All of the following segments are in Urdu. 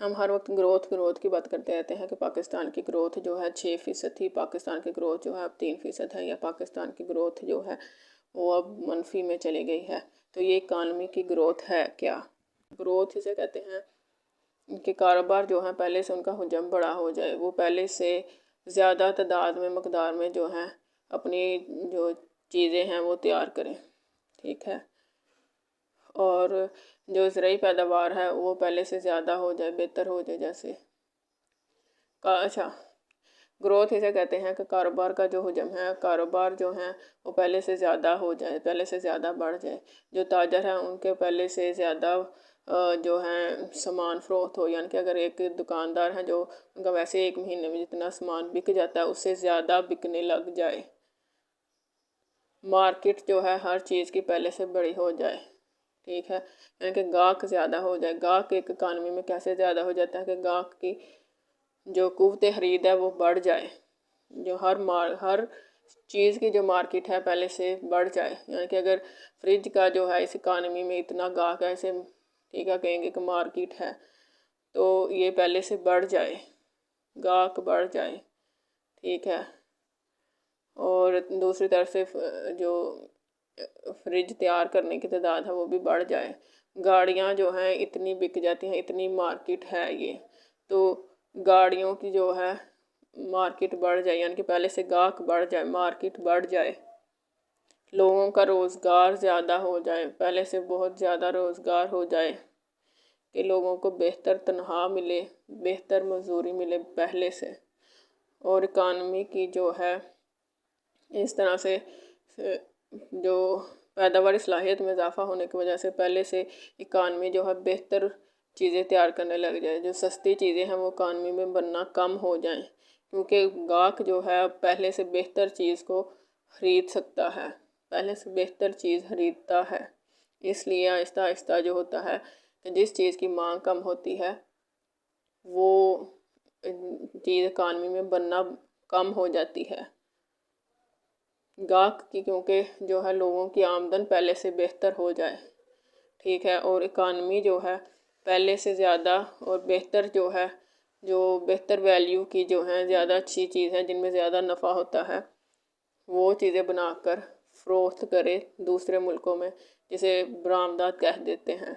ہم ہر وقت گروتھ کی بات کرتے رہتے ہیں کہ پاکستان کی گروتھ جو ہے 6% تھی، پاکستان کی گروتھ جو ہے اب 3% ہے، یا پاکستان کی گروتھ جو ہے وہ اب منفی میں چلی گئی ہے۔ تو یہ اکانومی کی گروتھ ہے کیا؟ گروتھ اسے کہتے ہیں کہ کاروبار جو ہے پہلے سے ان کا حجم بڑا ہو جائے، وہ پہلے سے زیادہ تعداد میں مقدار میں جو ہے اپنی جو چیزیں ہیں وہ تیار کریں، ٹھیک ہے، اور جو زرعی پیداوار ہے وہ پہلے سے زیادہ ہو جائے، بہتر ہو جائے۔ جیسے اچھا، گروتھ اسے کہتے ہیں کہ کاروبار کا جو حجم ہے، کاروبار جو ہیں وہ پہلے سے زیادہ ہو جائے، پہلے سے زیادہ بڑھ جائے، جو تاجر ہیں ان کے پہلے سے زیادہ جو ہیں سامان فروخت ہو، یعنی کہ اگر ایک دکاندار ہیں جو ان کا ویسے ایک مہینے میں جتنا سامان بک جاتا ہے اس سے زیادہ بکنے لگ جائے۔ مارکیٹ جو ہے ہر چیز کی پہلے سے بڑی ہو جائے، ٹھیک ہے، یعنی کہ گاہک زیادہ ہو جائے۔ گاہک ایک اکانومی میں کیسے زیادہ ہو جاتا ہے کہ گاہک کی جو قوت خرید ہے وہ بڑھ جائے، جو ہر چیز کی جو مارکیٹ ہے پہلے سے بڑھ جائے، یعنی کہ اگر فریج کا جو ہے اس اکانومی میں اتنا گاہک ہے، اسے ٹھیک ہے کہیں گے کہ مارکیٹ ہے، تو یہ پہلے سے بڑھ جائے، گاہک بڑھ جائے، ٹھیک ہے، اور دوسری طرف سے جو فریج تیار کرنے کی تعداد ہے وہ بھی بڑھ جائے، گاڑیاں جو ہیں اتنی بک جاتی ہیں، اتنی مارکیٹ ہے یہ، تو گاڑیوں کی جو ہے مارکیٹ بڑھ جائے، یعنی کہ پہلے سے گاہک بڑھ جائے، مارکیٹ بڑھ جائے، لوگوں کا روزگار زیادہ ہو جائے، پہلے سے بہت زیادہ روزگار ہو جائے، کہ لوگوں کو بہتر تنخواہ ملے، بہتر مزدوری ملے پہلے سے، اور اکانومی کی جو ہے اس طرح سے جو پیداواری صلاحیت میں اضافہ ہونے کی وجہ سے پہلے سے اکانومی جو ہے بہتر چیزیں تیار کرنے لگ جائے، جو سستی چیزیں ہیں وہ اکانومی میں بننا کم ہو جائیں، کیونکہ گاہک جو ہے پہلے سے بہتر چیز کو خرید سکتا ہے، پہلے سے بہتر چیز خریدتا ہے، اس لیے آہستہ آہستہ جو ہوتا ہے کہ جس چیز کی مانگ کم ہوتی ہے وہ چیز اکانومی میں بننا کم ہو جاتی ہے۔ گاہک کی کیونکہ جو ہے لوگوں کی آمدن پہلے سے بہتر ہو جائے، ٹھیک ہے، اور اکانومی جو ہے پہلے سے زیادہ اور بہتر جو ہے، جو بہتر ویلیو کی جو ہیں زیادہ اچھی چیز ہیں جن میں زیادہ نفع ہوتا ہے وہ چیزیں بنا کر فروخت کرے دوسرے ملکوں میں، جسے برآمدات کہہ دیتے ہیں۔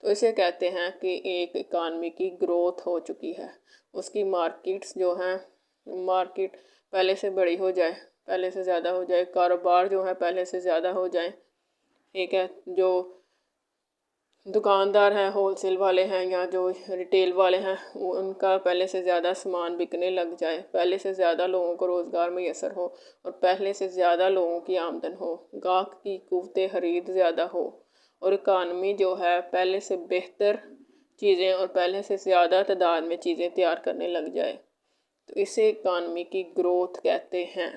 تو اسے کہتے ہیں کہ ایک اکانومی کی گروتھ ہو چکی ہے، اس کی مارکیٹس جو ہیں مارکیٹ پہلے سے بڑی ہو جائے، پہلے سے زیادہ ہو جائے، کاروبار جو ہے پہلے سے زیادہ ہو جائیں، ٹھیک ہے، جو دکاندار ہیں، ہول سیل والے ہیں یا جو ریٹیل والے ہیں وہ ان کا پہلے سے زیادہ سامان بکنے لگ جائے، پہلے سے زیادہ لوگوں کو روزگار میسر ہو اور پہلے سے زیادہ لوگوں کی آمدن ہو، گاہک کی قوت خرید زیادہ ہو، اور اکانومی جو ہے پہلے سے بہتر چیزیں اور پہلے سے زیادہ تعداد میں چیزیں تیار کرنے لگ جائے، تو اسے اکانومی کی گروتھ کہتے ہیں۔